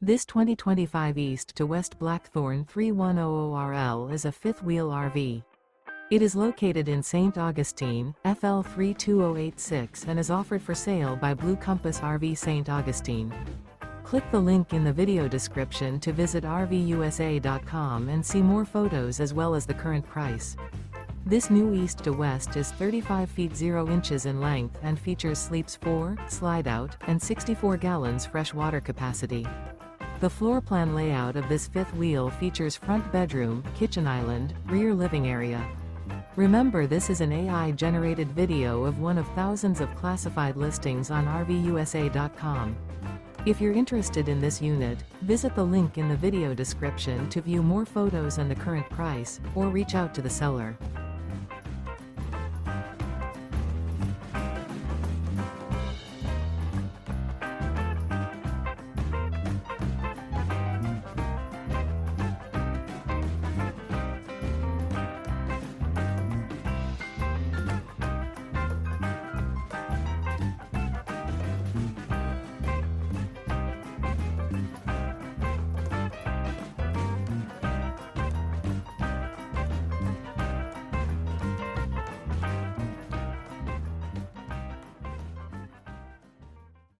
This 2025 East to West Blackthorn 3100RL is a fifth-wheel RV. It is located in St. Augustine, FL 32086 and is offered for sale by Blue Compass RV St. Augustine. Click the link in the video description to visit RVUSA.com and see more photos as well as the current price. This new East to West is 35 feet 0 inches in length and features sleeps 4, slide-out, and 64 gallons fresh water capacity. The floor plan layout of this fifth wheel features front bedroom, kitchen island, rear living area. Remember, this is an AI-generated video of one of thousands of classified listings on RVUSA.com. If you're interested in this unit, visit the link in the video description to view more photos and the current price, or reach out to the seller.